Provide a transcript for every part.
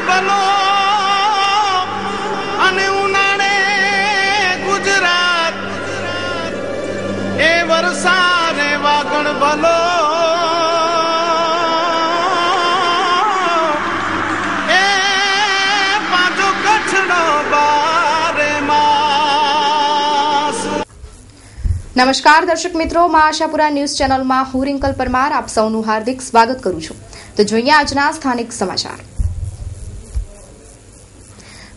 ભલો અને ઉનાળે ગુજરાત એ વરસાદે વાગણ ભલો એ પાછો કચ્છનો બારે માસ। નમસ્કાર દર્શક મિત્રો, માં આશાપુરા ન્યૂઝ ચેનલમાં હું રિંકલ પરમાર આપ સૌનું હાર્દિક સ્વાગત કરું છું। તો જોઈએ આજના સ્થાનિક સમાચાર।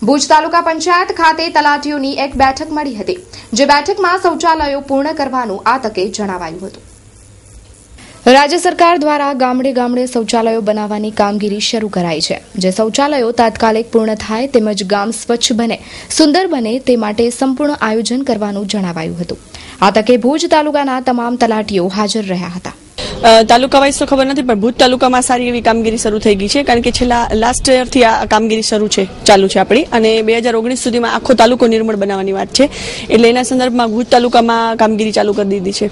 ભુજ તાલુકા પંચાયત ખાતે તલાટીઓની એક બેઠક મળી હતી, જે બેઠકમાં શૌચાલયો પૂર્ણ કરવાનું આ તકે જણાવાયું હતું। રાજ્ય સરકાર દ્વારા ગામડે ગામડે શૌચાલયો બનાવવાની કામગીરી શરૂ કરાઈ છે, જે શૌચાલયો તાત્કાલિક પૂર્ણ થાય તેમજ ગામ સ્વચ્છ બને, સુંદર બને તે માટે સંપૂર્ણ આયોજન કરવાનું જણાવાયું હતું। આ તકે ભુજ તાલુકાના તમામ તલાટીઓ હાજર રહ્યા હતા। તાલુકા વાઇઝ તો ખબર નથી, પણ ભુજ તાલુકામાં સારી એવી કામગીરી શરૂ થઈ ગઈ છે, કારણ કે છેલ્લા લાસ્ટ યરથી આ કામગીરી ચાલુ છે આપણી, અને 2019 સુધીમાં આખો તાલુકો નિર્મળ બનાવવાની વાત છે, એટલે એના સંદર્ભમાં ભુજ તાલુકામાં કામગીરી ચાલુ કરી દીધી છે।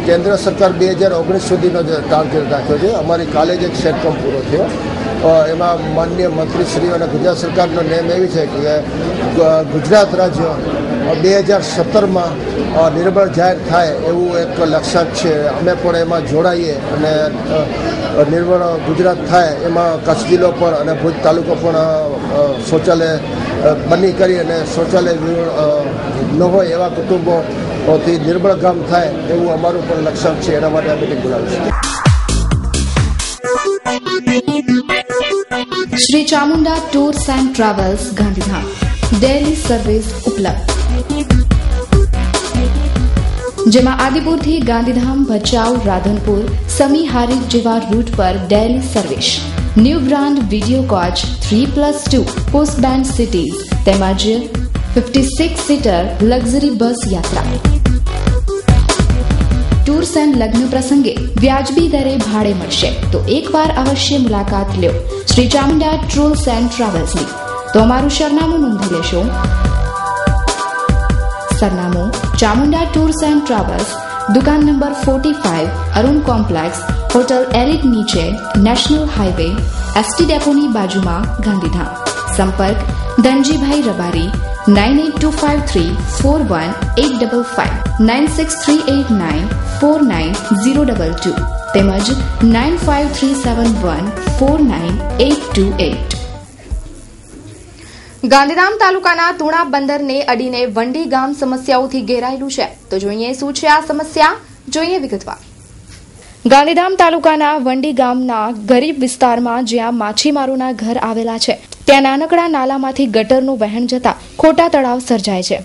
કેન્દ્ર સરકાર 2019 સુધીનો જે ટાર્ગેટ રાખ્યો છે, અમારી કાલે જ એક સેટકોમ પૂરો થયો। એમાં માનનીય મંત્રીશ્રીઓ અને ગુજરાત સરકારનો નેમ એવી છે કે ગુજરાત રાજ્ય 2017માં નિર્મળ જાહેર થાય એવું એક લક્ષ્યાંક છે। અમે પણ એમાં જોડાઈએ અને નિર્મળ ગુજરાત થાય એમાં કચ્છ જિલ્લો પણ અને ભુજ તાલુકો પણ શૌચાલય બની કરી અને શૌચાલય ન હોય એવા કુટુંબોથી નિર્મળ ગામ થાય એવું અમારું પણ લક્ષ્યાંક છે। એના માટે આ મિટિંગ બોલાવી છે। Shri Chamunda tours and travels Gandhidham daily service ઉપલબ્ધ, જેમાં આદિપુરથી ગાંધીધામ, ભચાઉ, રાધનપુર, સમી, હારીજ જેવા રૂટ પર daily service, new brand video coach 3+2 post band cities તેમજ 56 સીટર લક્ઝરી બસ યાત્રા। ટૂર્સ એન્ડ લગ્ન પ્રસંગે વ્યાજબી દરે ભાડે મળશે, તો એકવાર અવશ્ય મુલાકાત લ્યો શ્રી ચામુંડા ટૂર્સ એન્ડ ટ્રાવેલ્સની। તો અમારું સરનામું નોંધી લેશો। સરનામું ચામુંડા ટૂર્સ એન્ડ ટ્રાવેલ્સ, દુકાન number 45, Arun complex, hotel elite નીચે, નેશનલ હાઈવે, એસટી ડેપોની બાજુમાં, ગાંધીધામ। સંપર્ક ધનજીભાઈ રબારી 9825341855, 9638949022 તેમજ 9537149828। ગાંધીધામ તાલુકાના તુણા બંદરને અડીને વંડી ગામ સમસ્યાઓથી ઘેરાયેલું છે, તો જોઈએ શું છે આ સમસ્યા, જોઈએ વિગતવાર। ગાંધીધામ તાલુકાના વંડી ગામના ગરીબ વિસ્તારમાં જ્યાં માછીમારોના ઘર આવેલા છે, ત્યાં નાનકડા નાલામાંથી ગટરનું વહેણ જતા ખોટા તળાવ સર્જાય છે,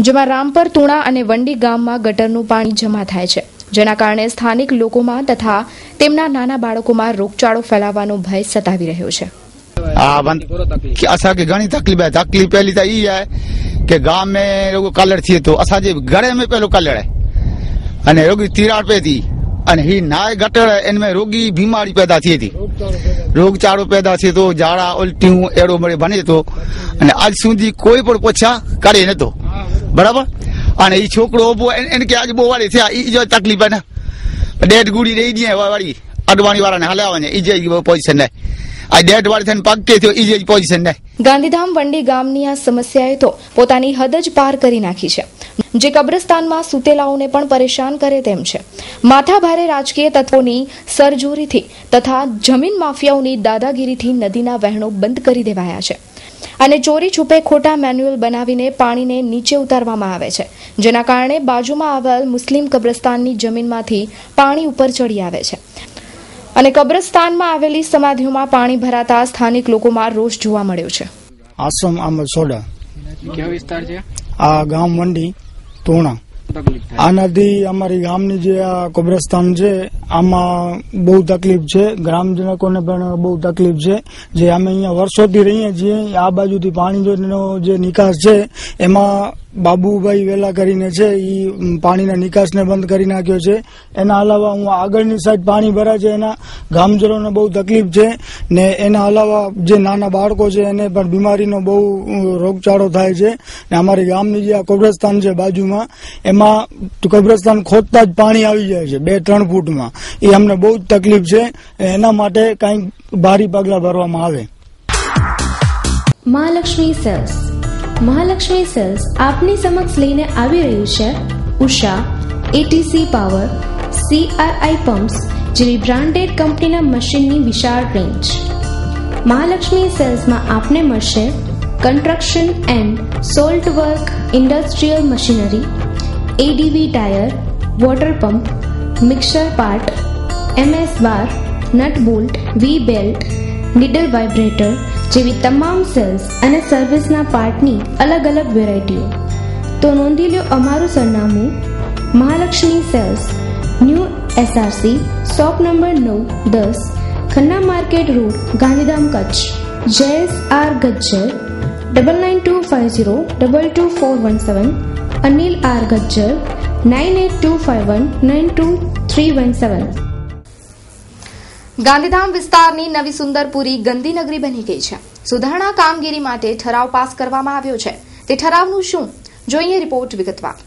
જેમાં રામપર, તુણા અને વંડી ગામમાં ગટરનું પાણી જમા થાય છે, જેના કારણે સ્થાનિક લોકોમાં તથા તેમના નાના બાળકોમાં રોગચાળો ફેલાવાનો ભય સતાવી રહ્યો છે। असांखे घणी तकलीफ़ है। तकलीफ़ पहली तो ये है कि गांव में रुगो कलर थिए तो असांजे घरे में पहलो कलर है अने रोगी तिराड़ पे थी अने ही नाय गटर इनमें रोगी बीमारी पैदा थिए थी, रोगचाड़ो पैदा थिए तो झाड़ा उल्टियूं एड़ो मरे बने तो अने आज सुधी कोई पण पोछा करे नतो बराबर। अने ई छोकरो उभो इनके आज बोवाड़ी थया ई जो तकलीफ है ना, डेड गुड़ी रही दी वाड़ी अडवाणी वाला ने हलावा ने ई जे पोजीशन है आ डेड वाली थन पग के थयो ई जे पोजीशन है। ગાંધીધામ વંડી ગામની આ સમસ્યાએ તો પોતાની હદ જ પાર કરી નાખી છે, જે કબ્રસ્તાનમાં સૂતેલાઓને પણ પરેશાન કરે તેમ છે। માથાભારે રાજકીય તત્વોની સરજોરીથી તથા જમીન માફિયાઓની દાદાગીરીથી નદીના વહેણો બંધ કરી દેવાયા છે અને ચોરી છુપે ખોટા મેન્યુઅલ બનાવીને પાણીને નીચે ઉતારવામાં આવે છે, જેના કારણે બાજુમાં આવેલ મુસ્લિમ કબ્રસ્તાનની જમીનમાંથી પાણી ઉપર ચડી આવે છે અને કબ્રસ્તાનમાં આવેલી સમાધિઓમાં પાણી ભરાતા સ્થાનિક લોકોમાં રોષ જોવા મળ્યો છે। આસમ અહમદ સોડા, કયો વિસ્તાર છે આ ગામ વંડી તોણા। આ નદી અમારી ગામની જે આ કબ્રસ્તાન છે આમાં બહુ તકલીફ છે, ગ્રામજનકોને પણ બહુ તકલીફ છે, જે અમે અહીંયા વર્ષોથી રહીએ છીએ। આ બાજુથી પાણીનો જે નિકાસ છે એમાં બાબુભાઈ વેલા કરીને છે એ પાણીના નિકાસને બંધ કરી નાખ્યો છે. એના અલાવા હું આગળની સાઈડ પાણી ભરાય છે, એના ગામજનોને બહુ તકલીફ છે ને એના અલાવા જે નાના બાળકો છે એને પણ બીમારીનો બહુ રોગચાળો થાય છે. ને અમારી ગામની જે આ કબ્રસ્તાન છે બાજુમાં, એમાં કબ્રસ્તાન ખોદતા જ પાણી આવી જાય છે 2-3 ફૂટમાં. એ અમને બહુ જ તકલીફ છે. એના માટે કંઈક ભારી પગલાં ભરવામાં આવે. મહાલક્ષ્મી સેલ્સ. મહાલક્ષ્મી સેલ્સ આપની સમક્ષ લઈને આવી રહ્યું છે Usha, ATC power, CRI pumps જેવી બ્રાન્ડેડ કંપનીના મશીનની વિશાળ રેન્જ. મહાલક્ષ્મી સેલ્સમાં આપને મળશે construction and salt work industrial machinery, ADV tyre, water pump, mixer part, MS bar, nut bolt, V belt, needle vibrator જેવી તમામ સેલ્સ અને સર્વિસના પાર્ટની અલગ અલગ વેરાયટીઓ. તો નોંધી લો અમારું સરનામું: Mahalakshmi sales, new SRC, shop number 9-10, Khanna market road, Gandhidham, Kutch. JSR Gajjar 9925022417, Anil R Gajjar 9825192317. Gandhidham વિસ્તારની નવી સુંદરપુરી ગંદી નગરી બની ગઈ છે. સુધારણા કામગીરી માટે ઠરાવ પાસ કરવામાં આવ્યો છે. તે ઠરાવનું શું, જોઈએ રિપોર્ટ વિગતવાર.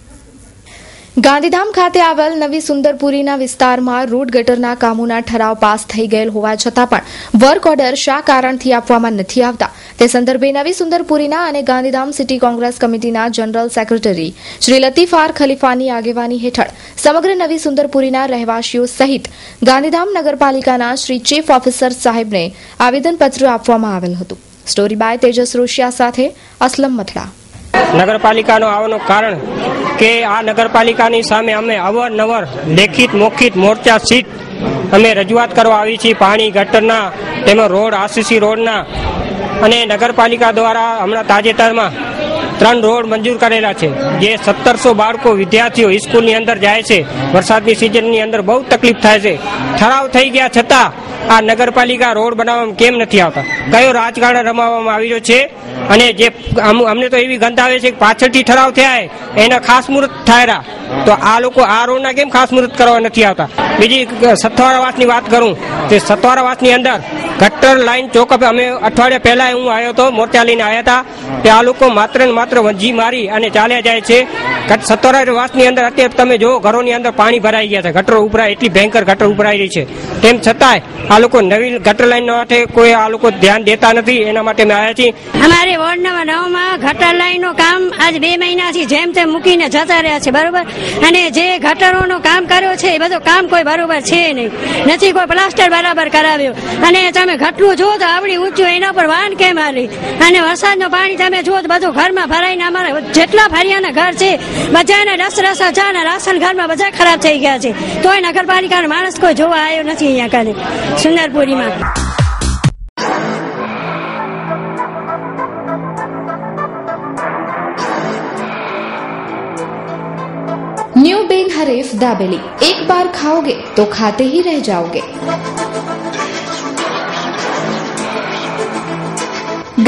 ગાંધીધામ ખાતે આવેલ નવી સુંદરપુરીના વિસ્તારમાં રોડ ગટરના કામોના ઠરાવ પાસ થઈ ગયેલ હોવા છતાં પણ વર્ક ઓર્ડર શા કારણથી આપવામાં નથી આવતા તે સંદર્ભે નવી સુંદરપુરીના અને ગાંધીધામ સિટી કોંગ્રેસ કમિટીના general secretary Shri Latif R ખલીફાની આગેવાની હેઠળ સમગ્ર નવી સુંદરપુરીના રહેવાસીઓ સહિત ગાંધીધામ નગરપાલિકાના શ્રી ચીફ ઓફિસર સાહેબને આવેદનપત્ર આપવામાં આવેલ હતું. સ્ટોરી બાય તેજસ રોશિયા સાથે અસલમ મથડા. નગરપાલિકાનો આવવાનું કારણ કે આ નગરપાલિકાની સામે અમે અવારનવાર લેખિત મૌખિક મોરચા સીટ અમે રજૂઆત કરવા આવી છીએ. પાણી ગટરના, તેમાં રોડ, RCC રોડના, અને નગરપાલિકા દ્વારા હમણાં તાજેતરમાં 3 રોડ મંજૂર કરેલા છે. જે 1700 બાળકો વિદ્યાર્થીઓ સ્કૂલની અંદર જાય છે. વરસાદની સિઝનની અંદર બહુ તકલીફ થાય છે. ઠરાવ થઈ ગયા છતાં આ નગરપાલિકા રોડ બનાવવામાં કેમ નથી આવતા? કયો રાજકારણ રમાવવામાં આવ્યો છે? અને જે અમને તો એવી ગંધ આવે છે કે પાછળથી ઠરાવ થયા એના ખાસ મુહૂર્ત થયા, તો આ લોકો આ રોડના કેમ ખાસ મુહૂર્ત કરવા નથી આવતા? બીજી સથવારાવાસની વાત કરું તો સથવારાવાસની અંદર ગટર લાઈન ચોકઅપ અમે અઠવાડિયા પહેલા હું આવ્યો હતો, મોરચા લઈને આવ્યા હતા, કે આ લોકો માત્ર ને માત્ર વંજી મારી અને ચાલ્યા જાય છે. સત્તરવાસની અંદર અત્યારે તમે જો ઘરોની અંદર પાણી ભરાઈ ગયા છે, ગટરો ઉભરાય, એટલી ભયંકર ગટર ઉભરાઈ રહી છે. તેમ છતાંય આ લોકો નવી ગટર લાઈન માટે કોઈ આ લોકો ધ્યાન દેતા નથી. એના માટે અમે આવ્યા છીએ. અમારે વોર્ડ નંબર 9 માં ગટર લાઈન નું કામ આજ 2 મહિનાથી જેમ તેમ મૂકીને જતા રહ્યા છે, બરોબર. અને જે ગટરોનું કામ કર્યો છે એ બધું કામ કોઈ બરોબર છે નહીં, નથી કોઈ પ્લાસ્ટર બરાબર કરાવ્યો. અને તમે ઘટનું જુઓ તો આવડી ઊંચું, એના પર વાહન કેમ હાલી? અને વરસાદનું પાણી તમે જુઓ તો બધું ઘરમાં ભરાઈને અમારે જેટલા ફરિયાના ઘર છે બધાને રસરસા ચા ને રાશન ઘરમાં બધા ખરાબ થઈ ગયા છે. તોય નગરપાલિકાનો માણસ કોઈ જોવા આવ્યો નથી અહીંયા કાલે સુંદરપુરીમાં. न्यू बेन हरीफ दाबेली, एक बार खाओगे तो खाते ही रह जाओगे.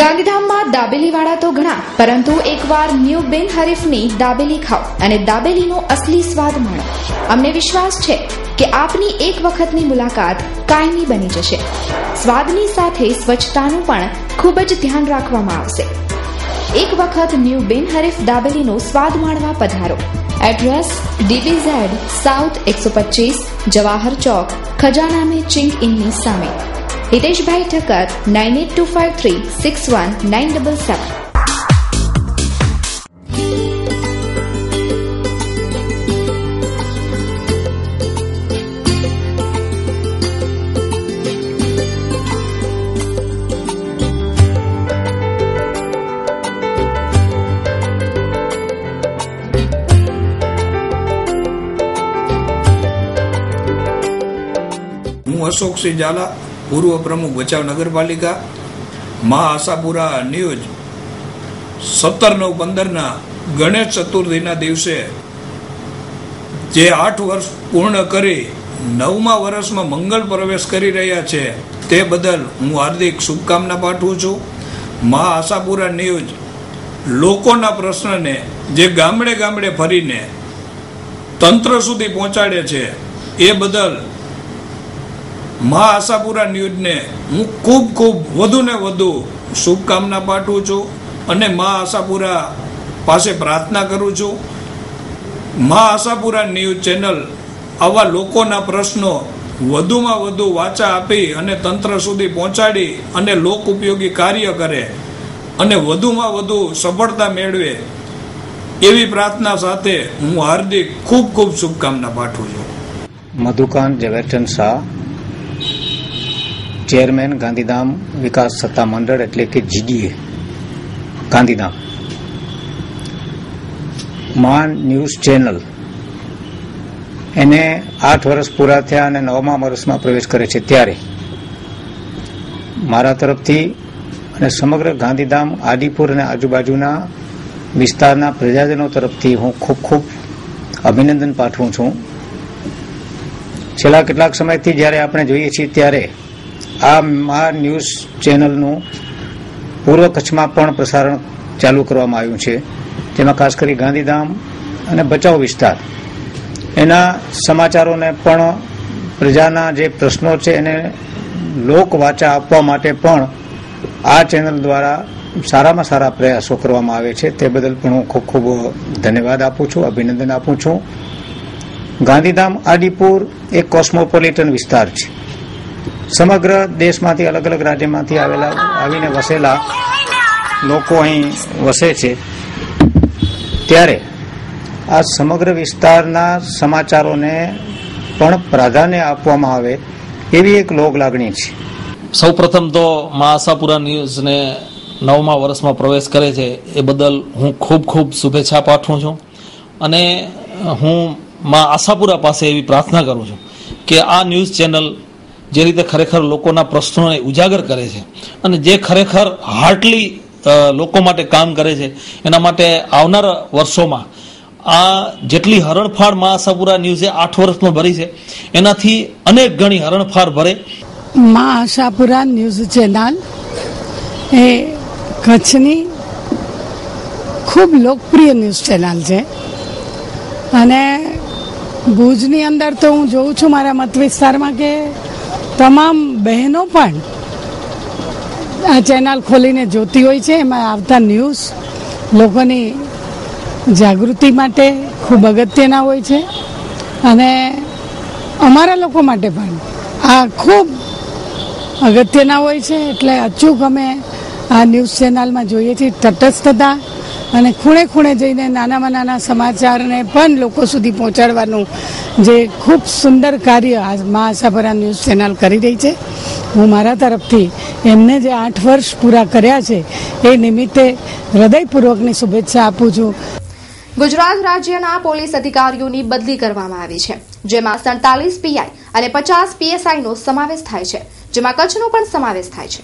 ગાંધીધામમાં દાબેલી વાળા તો ઘણા, પરંતુ એકવાર ન્યૂ બેન હરીફની દાબેલી ખાઓ અને દાબેલીનો અસલી સ્વાદ માણો. અમને વિશ્વાસ છે કે આપની એક વખતની મુલાકાત કાયમી બની જશે. સ્વાદની સાથે સ્વચ્છતાનું પણ ખૂબ જ ધ્યાન રાખવામાં આવશે. એક વખત ન્યૂ બેન હરીફ દાબેલીનો સ્વાદ માણવા પધારો. એડ્રેસ DBZ સાઉથ 125 જવાહર ચોક, ખજાના મેં ચિંગ ઇનની સામે. હિતેશભાઈ ઠક્કર 9825361977. હું અશોકસિંહ ઝાલા, પૂર્વ પ્રમુખ ભચાઉ નગરપાલિકા. મા આશાપુરા ન્યૂઝ 17/9/15 ગણેશ ચતુર્થીના દિવસે જે 8 વર્ષ પૂર્ણ કરી 9મા વર્ષમાં મંગલ પ્રવેશ કરી રહ્યા છે તે બદલ હું હાર્દિક શુભકામના પાઠવું છું. મા આશાપુરા ન્યૂઝ લોકોના પ્રશ્નને જે ગામડે ગામડે ફરીને તંત્ર સુધી પહોંચાડે છે એ બદલ મા આશાપુરા ન્યૂઝને હું ખૂબ ખૂબ વધુ ને વધુ શુભકામના પાઠવું છું અને મા આશાપુરા પાસે પ્રાર્થના કરું છું. મા આશાપુરા ન્યૂઝ ચેનલ આવા લોકોના પ્રશ્નો વધુમાં વધુ વાચા આપી અને તંત્ર સુધી પહોંચાડી અને લોક ઉપયોગી કાર્ય કરે અને વધુમાં વધુ સફળતા મેળવે એવી પ્રાર્થના સાથે હું હાર્દિક ખૂબ ખૂબ શુભકામના પાઠવું છું. મધુકાંત ઝવેરચંદ શાહ, ચેરમેન ગાંધીધામ વિકાસ સત્તા મંડળ એટલે કે GDA ગાંધીધામ. મા ન્યૂઝ ચેનલ એને 8 વર્ષ પૂરા થયા અને 9મા વર્ષમાં પ્રવેશ કરે છે ત્યારે મારા તરફથી અને સમગ્ર ગાંધીધામ, આદિપુર અને આજુબાજુના વિસ્તારના પ્રજાજનો તરફથી હું ખૂબ ખૂબ અભિનંદન પાઠવું છું. છેલ્લા કેટલાક સમયથી જ્યારે આપણે જોઈએ છીએ ત્યારે આ મા ન્યૂઝ ચેનલનું પૂર્વ કચ્છમાં પણ પ્રસારણ ચાલુ કરવામાં આવ્યું છે, જેમાં ખાસ કરી ગાંધીધામ અને ભચાઉ વિસ્તાર એના સમાચારોને પણ પ્રજાના જે પ્રશ્નો છે એને લોક વાચા આપવા માટે પણ આ ચેનલ દ્વારા સારામાં સારા પ્રયાસો કરવામાં આવે છે. તે બદલ પણ હું ખૂબ ખૂબ ધન્યવાદ આપું છું, અભિનંદન આપું છું. ગાંધીધામ આદિપુર એક કોસ્મોપોલિટન વિસ્તાર છે. સમગ્ર દેશમાંથી, અલગ અલગ રાજ્યમાંથી આવીને વસેલા લોકો અહીં વસે છે, ત્યારે આ સમગ્ર વિસ્તારના સમાચારોને પણ પ્રાધાન્ય આપવામાં આવે એવી એક લોક લાગણી છે. સૌ પ્રથમ તો મા આશાપુરા ન્યૂઝને 9મા વર્ષમાં પ્રવેશ કરે છે એ બદલ હું ખૂબ ખૂબ શુભેચ્છા પાઠવું છું અને હું મા આશાપુરા પાસે એવી પ્રાર્થના કરું છું કે આ ન્યૂઝ ચેનલ જે રીતે ખરેખર લોકોના પ્રશ્નોને ઉજાગર કરે છે અને જે ખરેખર હાર્ટલી લોકો માટે કામ કરે છે, એના માટે આવનારા વર્ષોમાં આ જેટલી હરણફાળ મા આશાપુરા ન્યૂઝે 8 વર્ષમાં ભરી છે એનાથી અનેક ગણી હરણફાળ ભરે. મા આશાપુરા ન્યૂઝ ચેનલ એ કચ્છની ખૂબ લોકપ્રિય ન્યૂઝ ચેનલ છે અને ભુજની અંદર તો હું જોઉં છું મારા મત વિસ્તારમાં કે તમામ બહેનો પણ આ ચેનલ ખોલીને જોતી હોય છે. એમાં આવતા ન્યૂઝ લોકોની જાગૃતિ માટે ખૂબ અગત્યના હોય છે અને અમારા લોકો માટે પણ આ ખૂબ અગત્યના હોય છે. એટલે અચૂક અમે આ ન્યૂઝ ચેનલમાં જોઈએ છીએ તટસ્થતા અને ખૂણે ખૂણે જઈને નાનામાં નાના સમાચારને પણ લોકો સુધી પહોંચાડવાનું જે ખૂબ સુંદર કાર્ય મા આશાપુરા ન્યૂઝ ચેનલ કરી રહી છે. હું મારા તરફથી એમને જે 8 વર્ષ પૂરા કર્યા છે એ નિમિત્તે હૃદયપૂર્વકની શુભેચ્છા આપું છું. ગુજરાત રાજ્યના પોલીસ અધિકારીઓની બદલી કરવામાં આવી છે, જેમાં 47 PI અને 50 PSI નો સમાવેશ થાય છે, જેમાં કચ્છનો પણ સમાવેશ થાય છે.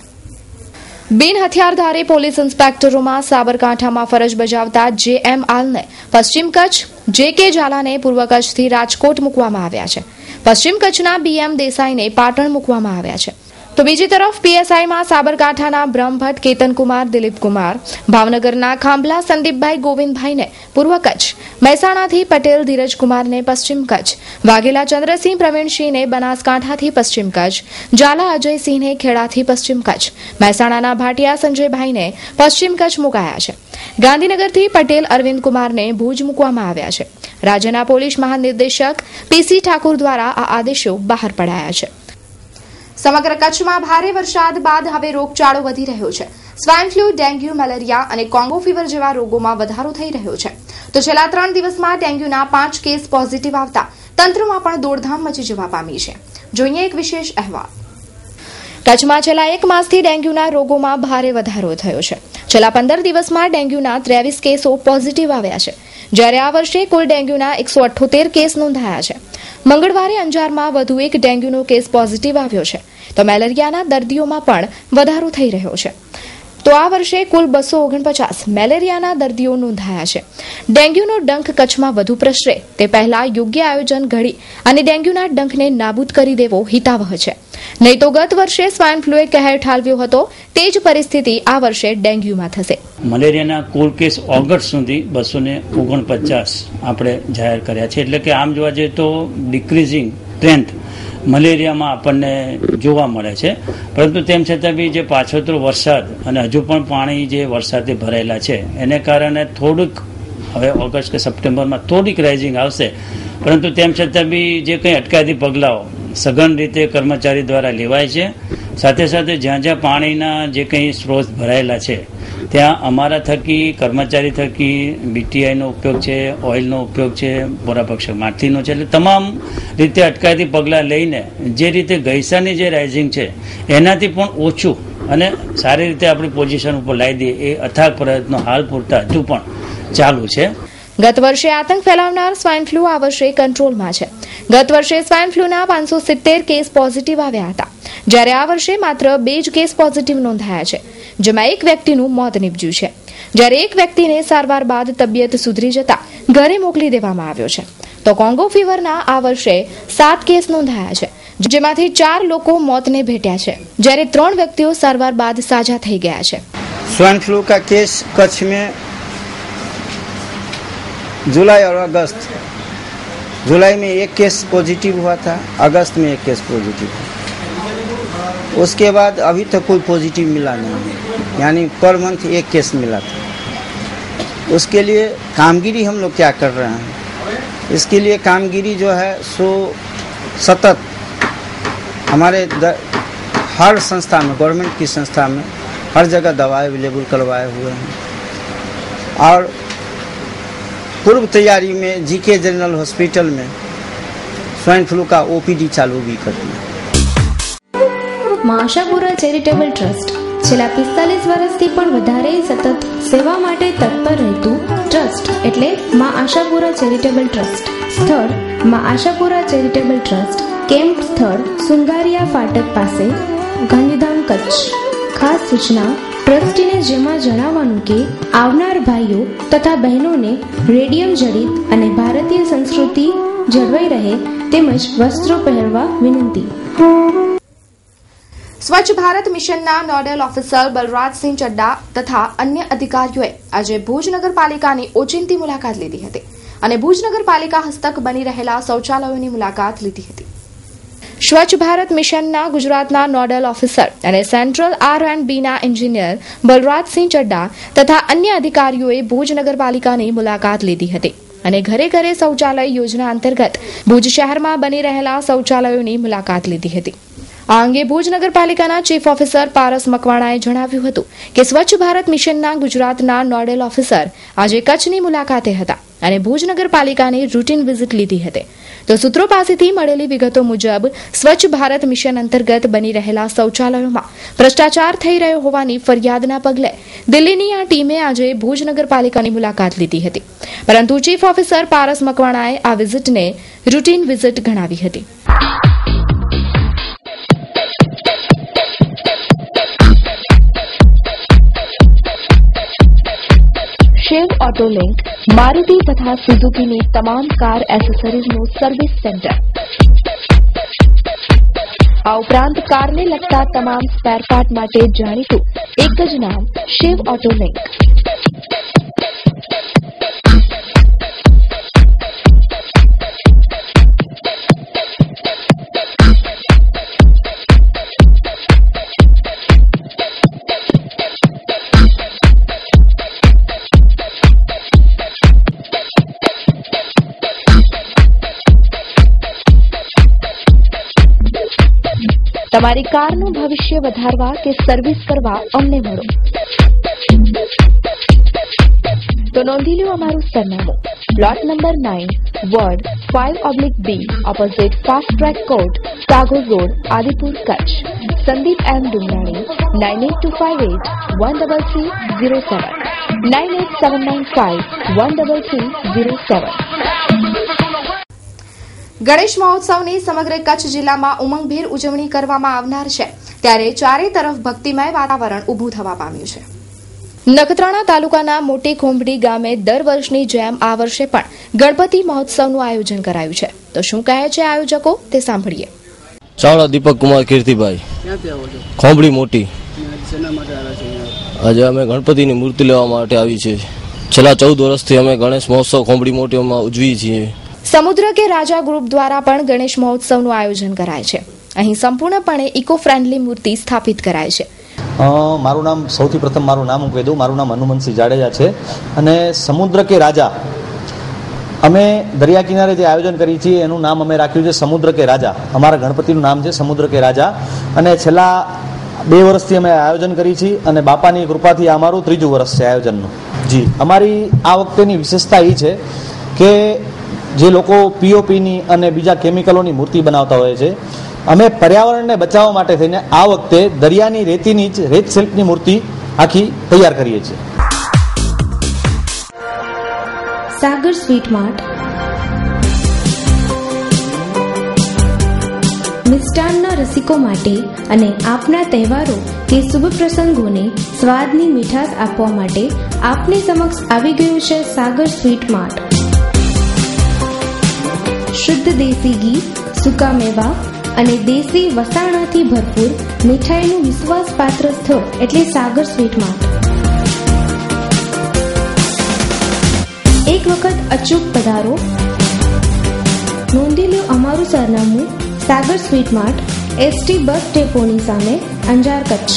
બિન હથિયારધારી પોલીસ ઇન્સ્પેક્ટરોમાં સાબરકાંઠામાં ફરજ બજાવતા JM આલને પશ્ચિમ કચ્છ, JK ઝાલાને પૂર્વ કચ્છથી રાજકોટ મૂકવામાં આવ્યા છે. પશ્ચિમ કચ્છના BM દેસાઈને પાટણ મૂકવામાં આવ્યા છે. તો બીજી તરફ PSIમાં સાબરકાંઠાના બ્રહ્મભટ્ટ કેતનકુમાર દિલીપકુમાર, ભાવનગરના ખાંભલા સંદીપભાઈ ગોવિંદભાઈને પૂર્વ કચ્છ, મહેસાણાથી પટેલ ધીરજકુમારને પશ્ચિમ કચ્છ, વાઘેલા ચંદ્રસિંહ પ્રવીણસિંહને બનાસકાંઠાથી પશ્ચિમ કચ્છ, ઝાલા અજયસિંહને ખેડાથી પશ્ચિમ કચ્છ, મહેસાણાના ભાટિયા સંજયભાઈને પશ્ચિમ કચ્છ મુકાયા છે. ગાંધીનગરથી પટેલ અરવિંદકુમારને ભુજ મૂકવામાં આવ્યા છે. રાજ્યના પોલીસ મહાનિર્દેશક PC ઠાકુર દ્વારા આ આદેશો બહાર પડાયા છે. સમગ્ર કચ્છમાં ભારે વરસાદ બાદ હવે રોગચાળો વધી રહ્યો છે. સ્વાઇન ફ્લૂ, ડેન્ગ્યુ, મેલેરિયા અને કોંગો ફીવર જેવા રોગોમાં વધારો થઈ રહ્યો છે. તો છેલ્લા 3 દિવસમાં ડેન્ગ્યુના 5 કેસ પોઝિટિવ આવતા તંત્રમાં પણ દોડધામ મચી જવા પામી છે. જોઈએ એક વિશેષ અહેવાલ. કચ્છમાં છેલ્લા 1 માસથી ડેન્ગ્યુના રોગોમાં ભારે વધારો થયો છે. છેલ્લા 15 દિવસમાં ડેન્ગ્યુના 23 કેસો પોઝિટિવ આવ્યા છે, જ્યારે આ વર્ષે કુલ ડેન્ગ્યુના 178 કેસ નોંધાયા છે. મંગળવારે અંજારમાં વધુ એક ડેન્ગ્યુનો કેસ પોઝિટિવ આવ્યો છે, તો મેલેરિયાના દર્દીઓમાં પણ વધારો થઈ રહ્યો છે. તો આ વર્ષે કુલ 249 મેલેરિયાના દર્દીઓ નોંધાયા છે. ડેન્ગ્યુનો ડંખ કચ્છમાં વધુ પ્રસરે તે પહેલા યોગ્ય આયોજન ઘડી અને ડેન્ગ્યુના ડંખને નાબૂદ કરી દેવો હિતાવહ છે. નહીં તો ગત વર્ષે સ્વાઇન ફ્લુએ કહેર ઠાલવ્યો હતો તે જ પરિસ્થિતિ આ વર્ષે ડેન્ગ્યુમાં થશે. મલેરિયાના કુલ કેસ ઓગસ્ટ સુધી 249 આપણે જાહેર કર્યા છે. એટલે કે આમ જોવા જઈએ તો ડિક્રીઝિંગ ટ્રેન્ડ મલેરિયામાં આપણને જોવા મળે છે. પરંતુ તેમ છતાં બી જે પાછોતરો વરસાદ અને હજુ પણ પાણી જે વરસાદથી ભરાયેલા છે એને કારણે થોડુંક હવે ઓગસ્ટ કે સપ્ટેમ્બરમાં થોડીક રાઇઝિંગ આવશે. પરંતુ તેમ છતાં બી જે કંઈ અટકાયતી પગલાઓ સઘન રીતે કર્મચારી દ્વારા લેવાય છે. સાથે સાથે જ્યાં જ્યાં પાણીના જે કંઈ સ્ત્રોત ભરાયેલા છે ત્યાં અમારા થકી કર્મચારી થકી BTIનો ઉપયોગ છે, ઓઇલનો ઉપયોગ છે, બોરાપક્ષક માઠીનો છે. એટલે તમામ રીતે અટકાયતી પગલાં લઈને જે રીતે ગઈસાની જે રાઇઝિંગ છે એનાથી પણ ઓછું અને સારી રીતે આપણી પોઝિશન ઉપર લાવી દઈએ એ અથાગ પ્રયત્નો હાલ પૂરતા હજુ પણ ચાલુ છે. ગત વર્ષે આતંક ફેલાવનાર સ્વાઇન ફ્લૂ આ વર્ષે કંટ્રોલમાં છે. ગત વર્ષે સ્વાઇન ફ્લૂના 570 કેસ પોઝિટિવ આવ્યા હતા, જ્યારે આ વર્ષે માત્ર 2 જ કેસ પોઝિટિવ નોંધાયા છે, જેમાં એક વ્યક્તિનું મોત નીપજ્યું છે. જ્યારે એક વ્યક્તિને સારવાર બાદ તબિયત સુધરી જતા ઘરે મોકલી દેવામાં આવ્યો છે. તો કોંગો ફીવરના આ વર્ષે 7 કેસ નોંધાયા છે, જેમાંથી 4 લોકો મોતને ભેટ્યા છે, જ્યારે 3 व्यक्तियों सारवार बाद साझा થઈ ગયા છે. स्वाइन फ्लू का केस कच्छ में जुलाई और अगस्त, जुलाई में 1 केस पॉजिटिव हुआ था, अगस्त में 1 केस पॉजिटिव हुआ. उसके बाद अभी तक कोई पॉजिटिव मिला नहीं है, यानी पर मंथ 1 केस मिला था. उसके लिए कामगिरी हम लोग क्या कर रहे हैं, इसके लिए कामगिरी जो है सो सतत हमारे हर संस्था में, गवर्नमेंट की संस्था में हर जगह दवाएं अवेलेबल करवाए हुए हैं. और पूर्व तैयारी में GK जनरल हॉस्पिटल में स्वाइन फ्लू का OPD चालू भी कर दिया. માં આશાપુરા ચેરિટેબલ ટ્રસ્ટ છેલ્લા 45 વર્ષથી પણ વધારે સતત સેવા માટે તત્પર રહેતું ટ્રસ્ટ એટલે માં આશાપુરા ચેરિટેબલ ટ્રસ્ટ. સ્થળ માં આશાપુરા ચેરિટેબલ ટ્રસ્ટ, કેમ્પ સ્થળ સુંગારિયા ફાટક પાસે, ગાંધીધામ, કચ્છ. ખાસ સૂચના ટ્રસ્ટીને જેમાં જણાવવાનું કે આવનાર ભાઈઓ તથા બહેનોને રેડિયમ જડિત અને ભારતીય સંસ્કૃતિ જળવાઈ રહે તેમજ વસ્ત્રો પહેરવા વિનંતી. સ્વચ્છ ભારત મિશનના નોડલ ઓફિસર બલરાજસિંહ ચડ્ડા તથા અન્ય અધિકારીઓએ આજે ભુજ નગરપાલિકાની ઓચિંતી મુલાકાત લીધી હતી અને ભુજ નગરપાલિકા હસ્તક બની રહેલા શૌચાલયોની મુલાકાત લીધી હતી. સ્વચ્છ ભારત મિશનના ગુજરાતના નોડલ ઓફિસર અને સેન્ટ્રલ R&Bના એન્જિનિયર બલરાજસિંહ ચડ્ડા તથા અન્ય અધિકારીઓએ ભુજ નગરપાલિકાની મુલાકાત લીધી હતી અને ઘરે ઘરે શૌચાલય યોજના અંતર્ગત ભુજ શહેરમાં બની રહેલા શૌચાલયોની મુલાકાત લીધી હતી. આ અંગે ભુજ નગરપાલિકાના ચીફ ઓફિસર પારસ મકવાણાએ જણાવ્યું હતું કે સ્વચ્છ ભારત મિશનના ગુજરાતના નોડલ ઓફિસર આજે કચ્છની મુલાકાતે હતા અને ભુજ નગરપાલિકાની રૂટીન વિઝિટ લીધી હતી. તો સૂત્રો પાસેથી મળેલી વિગતો મુજબ સ્વચ્છ ભારત મિશન અંતર્ગત બની રહેલા શૌચાલયોમાં ભ્રષ્ટાચાર થઈ રહ્યો હોવાની ફરિયાદના પગલે દિલ્હીની આ ટીમે આજે ભુજ નગરપાલિકાની મુલાકાત લીધી હતી, પરંતુ ચીફ ઓફિસર પારસ મકવાણાએ આ વિઝિટને રૂટીન વિઝિટ ગણાવી હતી. શિવ ઓટો લિંક મારુતિ તથા સુઝુકીની તમામ કાર એસેસરીઝનું સર્વિસ સેન્ટર. આ ઉપરાંત કારને લગતા તમામ સ્પેર પાર્ટ માટે જાણીતું એક જ નામ શિવ ઓટો લિંક. તમારી કારનું ભવિષ્ય વધારવા કે સર્વિસ કરવા અમને મળો. તો નોંધી લો અમારું સરનામું: plot number 9, ward 5/B, opposite fast track court, Kagol road, Adipur, Kutch. Sandeep M. Dungrani 9825813307 9879513307. ગણેશ મહોત્સવની સમગ્ર કચ્છ જિલ્લામાં ઉમંગભેર ઉજવણી કરવામાં આવનાર છે, ત્યારે ચારે તરફ ભક્તિમય વાતાવરણ ઊભું થવા પામ્યું છે. નખત્રાણા તાલુકાના મોટી ખોંભડી ગામે દર વર્ષની જેમ આ વર્ષે પણ ગણપતિ મહોત્સવનું આયોજન કરાયું છે. તો શું કહે છે આયોજકો તે સાંભળીએ. ચાવડા દીપક કુમાર કીર્તિભાઈ, ખોંભડી મોટી. આજે અમે ગણપતિની મૂર્તિ લેવા માટે આવી છે. છેલ્લા 14 વર્ષથી અમે ગણેશ મહોત્સવ ખોંભડી મોટીમાં ઉજવીએ છીએ. સમુદ્ર કે રાજા ગ્રુપ દ્વારા પણ ગણેશ મહોત્સવનું આયોજન કરાય છે. અહીં સંપૂર્ણપણે ઇકો ફ્રેન્ડલી મૂર્તિ સ્થાપિત કરાય છે. મારું નામ સૌથી પ્રથમ મારું નામ હું કહી દઉં. મારું નામ હનુમંતસિંહ જાડેજા છે અને સમુદ્ર કે રાજા અમે દરિયા કિનારે જે આયોજન કરીએ છીએ એનું નામ અમે રાખ્યું છે સમુદ્ર કે રાજા. અમારા ગણપતિનું નામ છે સમુદ્ર કે રાજા અને છેલ્લા 2 વર્ષથી અમે આયોજન કરીએ છીએ અને બાપાની કૃપાથી આ અમારું 3જું વર્ષ છે આયોજનનું. જી, અમારી આ વખતેની વિશેષતા એ છે કે જે લોકો પીઓપીની અને બીજા કેમિકલોની મૂર્તિ બનાવતા હોય છે, અમે પર્યાવરણને બચાવવા માટે થઈને આ વખતે દરિયાની રેતીની જ રેત શિલ્પની મૂર્તિ આખી તૈયાર કરીએ છીએ. સાગર સ્વીટ માર્ટ મિષ્ટાનના રસિકો માટે અને આપના તહેવારો કે શુભ પ્રસંગોને સ્વાદની મીઠાશ આપવા માટે આપની સમક્ષ આવી ગયું છે સાગર સ્વીટ માર્ટ. શુદ્ધ દેશી ઘી, સૂકા મેવા અને દેશી વસાણાથી ભરપૂર મીઠાઈનું વિશ્વાસપાત્ર સ્થળ એટલે સાગર સ્વીટ માર્ટ. એક વખત અચૂક પધારો. નોંધી લો અમારું સરનામું: સાગર સ્વીટ માર્ટ, એસટી બસ ડેપોની સામે, અંજાર, કચ્છ.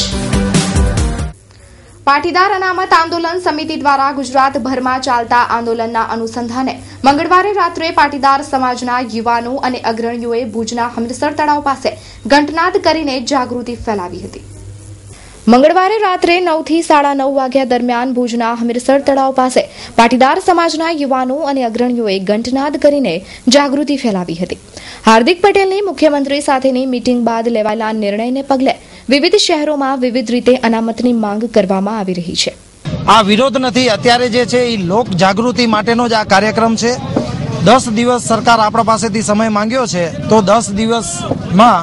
પાટીદાર અનામત આંદોલન સમિતિ દ્વારા ગુજરાતભરમાં ચાલતા આંદોલનના અનુસંધાને મંગળવારે રાત્રે પાટીદાર સમાજના યુવાનો અને અગ્રણીઓએ ભુજના હમીરસર તળાવ પાસે ઘંટનાદ કરીને જાગૃતિ ફેલાવી હતી. મંગળવારે રાત્રે 9 થી 9:30 વાગ્યા દરમિયાન ભુજના હમીરસર તળાવ પાસે પાટીદાર સમાજના યુવાનો અને અગ્રણીઓએ ઘંટનાદ કરીને જાગૃતિ ફેલાવી હતી. હાર્દિક પટેલની મુખ્યમંત્રી સાથેની મીટિંગ બાદ લેવાયેલા નિર્ણયને પગલે વિવિધ શહેરોમાં વિવિધ રીતે અનામતની માંગ કરવામાં આવી રહી છે. આ વિરોધ નથી, અત્યારે જે છે એ લોક જાગૃતિ માટેનો જ આ કાર્યક્રમ છે. 10 દિવસ સરકાર આપણા પાસેથી સમય માંગ્યો છે, તો 10 દિવસમાં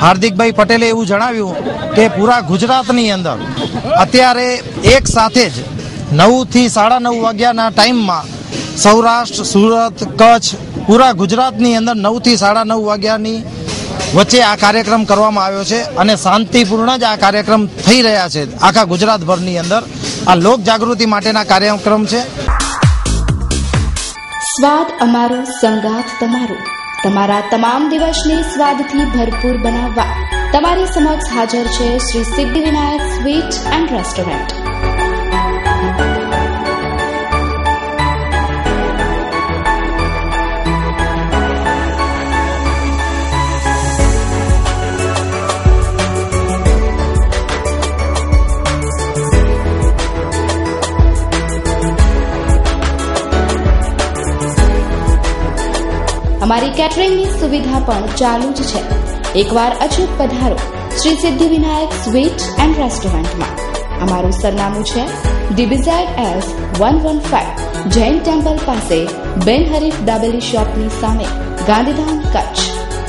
હાર્દિકભાઈ પટેલે એવું જણાવ્યું કે પૂરા ગુજરાતની અંદર અત્યારે એક સાથે જ 9 થી 9:30 વાગ્યાના ટાઈમમાં સૌરાષ્ટ્ર, સુરત, કચ્છ, પૂરા ગુજરાતની અંદર 9 થી 9:30 વાગ્યાની વચ્ચે આ કાર્યક્રમ કરવામાં આવ્યો છે અને શાંતિપૂર્ણ જ આ કાર્યક્રમ થઈ રહ્યા છે. આખા ગુજરાતભરની અંદર આ લોક જાગૃતિ માટેના કાર્યક્રમ છે. સ્વાદ અમારો, સંગાથ તમારો. તમારા તમામ દિવસને સ્વાદથી ભરપૂર બનાવવા તમારી સમક્ષ હાજર છે Shri Siddhivinayak sweet and restaurant. અમારી કેટરિંગની સુવિધા પણ ચાલુ જ છે. એકવાર અચૂક પધારો શ્રી સિદ્ધિવિનાયક સ્વીટ એન્ડ રેસ્ટોરન્ટમાં. અમારું સરનામું છે DBZS 115 જૈન ટેમ્પલ પાસે, બેન હરીફ દાબેલી શોપની સામે, Gandhidham, Kutch.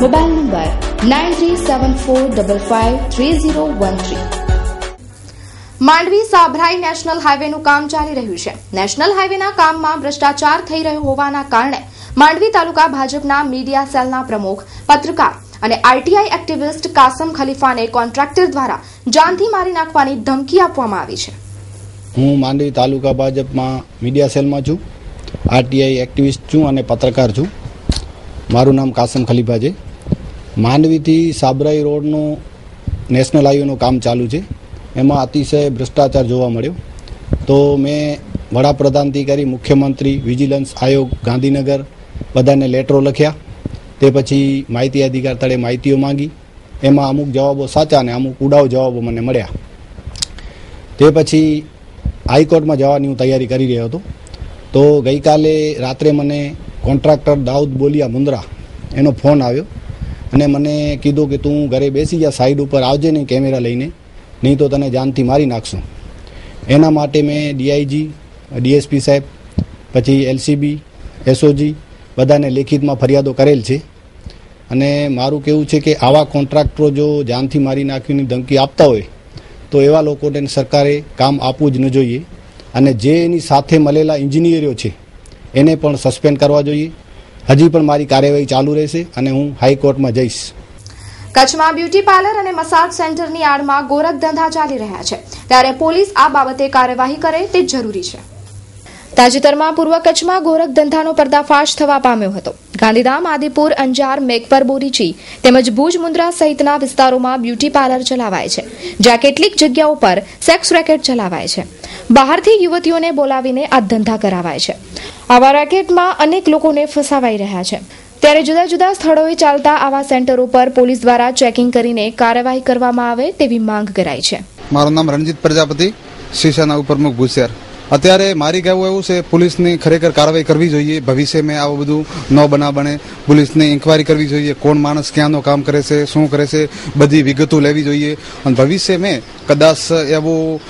Mobile number 9374553013. Mandvi Sabhrai national હાઈવેનું કામ ચાલી રહ્યું છે. નેશનલ હાઈવેના કામમાં ભ્રષ્ટાચાર થઈ રહ્યો હોવાના કારણે માંડવી તાલુકા ભાજપના મીડિયા સેલના પ્રમુખ, પત્રકાર અને આરટીઆઈ એક્ટિવિસ્ટ કાસમ ખલીફાને કોન્ટ્રાક્ટર દ્વારા જાનથી મારી નાખવાની ધમકી આપવામાં આવી છે. હું માંડવી તાલુકા ભાજપમાં મીડિયા સેલમાં છું, આરટીઆઈ એક્ટિવિસ્ટ છું અને પત્રકાર છું. મારું નામ કાસમ ખલીફા છે. માંડવીથી સાબરાઈ રોડનું નેશનલ હાઈવેનું કામ ચાલુ છે. એમાં અતિશય ભ્રષ્ટાચાર જોવા મળ્યો. તો મેં વડાપ્રધાનથી કરી મુખ્યમંત્રી, વિજિલન્સ આયોગ, ગાંધીનગર બધાને લેટરો લખ્યા. તે પછી માહિતી અધિકાર તળે માહિતીઓ માંગી. એમાં અમુક જવાબો સાચા અને અમુક ઉડાવ જવાબો મને મળ્યા. તે પછી હાઈકોર્ટમાં જવાની હું તૈયારી કરી રહ્યો હતો. તો ગઈકાલે રાત્રે મને કોન્ટ્રાક્ટર દાઉદ બોલિયા મુંદ્રા એનો ફોન આવ્યો અને મને કીધું કે તું ઘરે બેસી જા, સાઈડ ઉપર આવજે નહીં કેમેરા લઈને, નહીં તો તને જાનથી મારી નાખશું. એના માટે મેં ડીઆઈજી, ડીએસપી સાહેબ, પછી એલસીબી, એસઓજી બધાને લેખિતમાં ફરિયાદો કરેલ છે. અને મારું કહેવું છે કે આવા કોન્ટ્રાક્ટરો જો જાનથી મારી નાખવાની ધમકી આપતા હોય તો એવા લોકોને સરકારે કામ આપવું જ ન જોઈએ. અને જે એની સાથે મળેલા એન્જિનિયરો છે એને પણ સસ્પેન્ડ કરવા જોઈએ. હજી પણ મારી કાર્યવાહી ચાલુ રહેશે અને હું હાઈકોર્ટમાં જઈશ. કચ્છમાં બ્યુટી પાર્લર અને મસાજ સેન્ટરની આડમાં ગોરખ ધંધા ચાલી રહ્યા છે, ત્યારે પોલીસ આ બાબતે કાર્યવાહી કરે તે જરૂરી છે. તાજેતરમાં પૂર્વ કચ્છમાં ગોરખ ધંધાનો પર્દાફાશ થવા પામ્યો હતો. ગાંધીધામ, આદિપુર, અંજાર, મેઘપર, બોરીચી તેમજ ભુજ, મુન્દ્રા સહિતના વિસ્તારોમાં બ્યુટી પાર્લર ચલાવાય છે, જ્યાં કેટલીક જગ્યાઓ પર સેક્સ રેકેટ ચલાવાય છે. બહારથી યુવતીઓને બોલાવીને આ ધંધા કરાવાય છે. આવા રેકેટમાં અનેક લોકોને ફસાવાઈ રહ્યા છે. ત્યારે જુદા જુદા સ્થળોએ ચાલતા આવા સેન્ટરો પર પોલીસ દ્વારા ચેકિંગ કરીને કાર્યવાહી કરવામાં આવે તેવી માંગ કરાઈ છે. મારું નામ રણજીત પ્રજાપતિ, શિવસેના ઉપપ્રમુખ ભૂસેર. અત્યારે મારી કહેવું એવું છે, પોલીસની ખરેખર કાર્યવાહી કરવી જોઈએ. ભવિષ્યમાં આવું બધું ન બને, પોલીસની ઇન્કવાયરી કરવી જોઈએ. કોણ માણસ ક્યાંનો કામ કરે છે, શું કરે છે, બધી વિગતો લેવી જોઈએ. અને ભવિષ્યમાં કદાચ એવું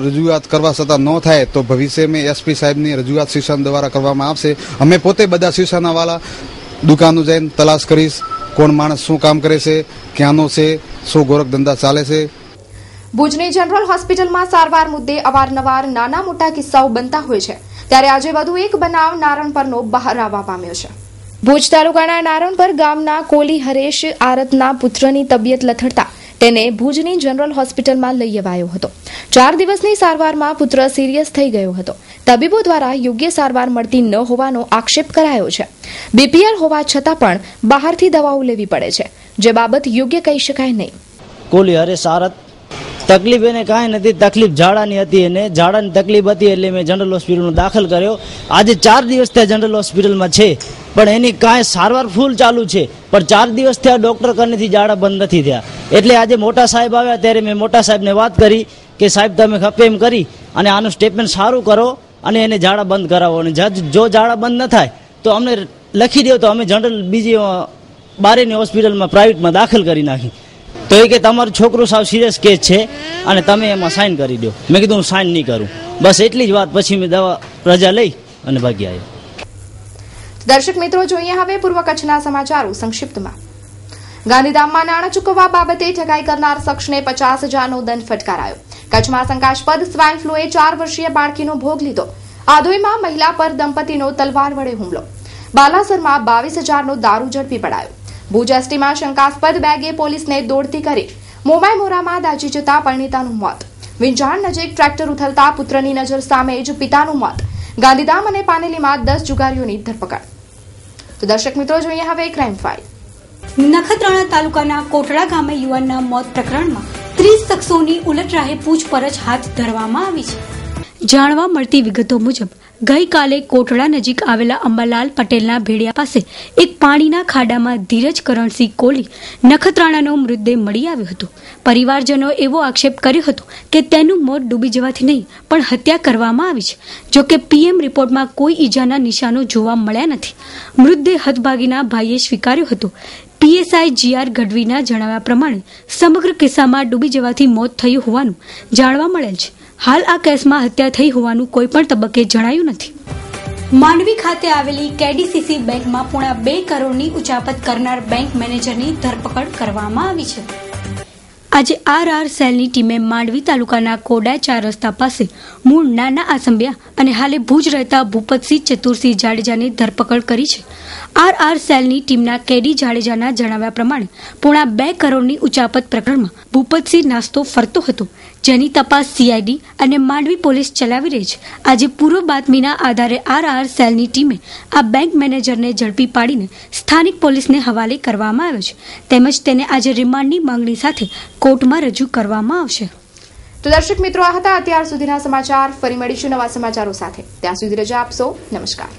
રજૂઆત કરવા છતાં ન થાય તો ભવિષ્યમાં એસપી સાહેબની રજૂઆત શિવસેના દ્વારા કરવામાં આવશે. અમે પોતે બધા શિવસેનાવાળા દુકાનો જઈને તલાશ કરીશ, કોણ માણસ શું કામ કરે છે, ક્યાંનો છે, શું ગોરખ ધંધા ચાલે છે. ભુજની જનરલ હોસ્પિટલમાં સારવાર મુદ્દે અવારનવાર નાના મોટા કિસ્સાઓ બનતા હોય છે, ત્યારે આજે વધુ એક બનાવ નારણપરનો બહાર આવવા પામ્યો છે. ભુજ તાલુકાના નારણપર ગામના કોલી હરેશ આરતના પુત્રની તબિયત લથડતા તેને ભુજની જનરલ હોસ્પિટલમાં લઈ અવાયો હતો. 4 દિવસની સારવારમાં પુત્ર સિરિયસ થઈ ગયો હતો. તબીબો દ્વારા યોગ્ય સારવાર મળતી ન હોવાનો આક્ષેપ કરાયો છે. બીપીએલ હોવા છતાં પણ બહારથી દવાઓ લેવી પડે છે, જે બાબત યોગ્ય કહી શકાય નહીં. કોલી હરેશ આરત તકલીફ એને કાંઈ નથી, તકલીફ ઝાડાની હતી, એને ઝાડાની તકલીફ હતી એટલે મેં જનરલ હોસ્પિટલમાં દાખલ કર્યો. આજે 4 દિવસ ત્યાં જનરલ હોસ્પિટલમાં છે, પણ એની કાંઈ સારવાર ફૂલ ચાલુ છે, પણ 4 દિવસ થયા ડોક્ટર કનેથી ઝાડા બંધ નથી થયા. એટલે આજે મોટા સાહેબ આવ્યા ત્યારે મેં મોટા સાહેબને વાત કરી કે સાહેબ તમે ખપે એમ કરી અને આનું સ્ટેટમેન્ટ સારું કરો અને એને ઝાડા બંધ કરાવો. અને જો ઝાડા બંધ ન થાય તો અમને લખી દો, તો અમે જનરલ બીજી બારેની હોસ્પિટલમાં પ્રાઇવેટમાં દાખલ કરી નાખી. તો એ કે તમારું છોકરું સાવ સિરિયસ કેસ છે અને તમે એમાં સાઇન કરી દો. મેં કીધું હું સાઇન નહીં કરું. બસ એટલી જ વાત. પછી મેં દવા રજા લઈ અને ભાગી આવ્યો. દર્શક મિત્રો, જોઈએ હવે પૂર્વ કચ્છના સમાચારો સંક્ષિપ્તમાં. ગાંધીધામમાં નાણાં ચૂકવવા બાબતે ઠગાઈ કરનાર શખ્સને 50,000નો દંડ ફટકારાયો. કચ્છમાં શંકાસ્પદ સ્વાઇન ફ્લુએ 4 વર્ષીય બાળકીનો ભોગ લીધો. આધોઈમાં મહિલા પર દંપતીનો તલવાર વડે હુમલો. બાલાસરમાં 22,000નો દારૂ ઝડપી પડાયો. ભુજ એસટીમાં શંકાસ્પદ બેગે પોલીસને દોડતી કરી મોમાઈ મોરામાં દાઝી જતા પરિણીતાનું મોત. વિંજાણ નજીક ટ્રેક્ટર ઉથલતા પુત્રની નજર સામે જ પિતાનું મોત. ગાંધીધામ અને પાનેલીમાં 10 જુગારીઓની ધરપકડ. તો દર્શક મિત્રો, જોઈએ હવે ક્રાઇમ ફાઇલ. નખત્રાણા તાલુકાના કોટડા ગામે યુવાનના મોત પ્રકરણમાં 30 શખ્સોની ઉલટરાહે પૂછપરછ હાથ ધરવામાં આવી છે. જાણવા મળતી વિગતો મુજબ ગઈકાલે કોટડા નજીક આવેલા અંબાલાલ પટેલના ભેડિયા પાસે એક પાણીના ખાડામાં ધીરજ કરણસિંહ કોલી નખત્રાણાનો મૃતદેહ મળી આવ્યો હતો. પરિવારજનો એવો આક્ષેપ કર્યો હતો કે તેનું મોત ડૂબી જવાથી નહીં પણ હત્યા કરવામાં આવી છે. જોકે પીએમ રિપોર્ટમાં કોઈ ઈજાના નિશાનો જોવા મળ્યા નથી. મૃતદેહ હતભાગીના ભાઈએ સ્વીકાર્યો હતો. પીએસઆઈ જીઆર ગઢવીના જણાવ્યા પ્રમાણે સમગ્ર કિસ્સામાં ડૂબી જવાથી મોત થયું હોવાનું જાણવા મળેલ છે. હાલ આ કેસમાં હત્યા થઈ હોવાનું કોઈ પણ તબક્કે જણાયું નથી. માંડવી ખાતે આવેલી કેડીસીસી બેંકમાં પોણા 2 કરોડની ઉચાપત કરનાર બેંક મેનેજરની ધરપકડ કરવામાં આવી છે. આજે આરઆર સેલની ટીમે માંડવી તાલુકાના કોડા 4 રસ્તા પાસે મૂળ નાના આસંબિયા અને હાલે ભુજ રહેતા ભૂપતસિંહ ચતુરસિંહ જાડેજાની ધરપકડ કરી છે. આરઆર સેલની ટીમના કેડી જાડેજાના જણાવ્યા પ્રમાણે પોણા 2 કરોડની ઉચાપત પ્રકરણમાં ભૂપતસિંહ નાસ્તો ફરતો હતો, જેની તપાસ સીઆઈડી અને માંડવી પોલીસ ચલાવી રહી છે. આજે પૂર્વ બાતમીના આધારે આરઆર સેલની ટીમે આ બેંક મેનેજરને ઝડપી પાડીને સ્થાનિક પોલીસને હવાલે કરવામાં આવ્યો છે, તેમજ તેને આજે રિમાન્ડની માંગણી સાથે કોર્ટમાં રજૂ કરવામાં આવશે. તો દર્શક મિત્રો, આ હતા અત્યાર સુધીના સમાચાર. ફરી મળીશું નવા સમાચારો સાથે. ત્યાં સુધી રજા આપશો. નમસ્કાર.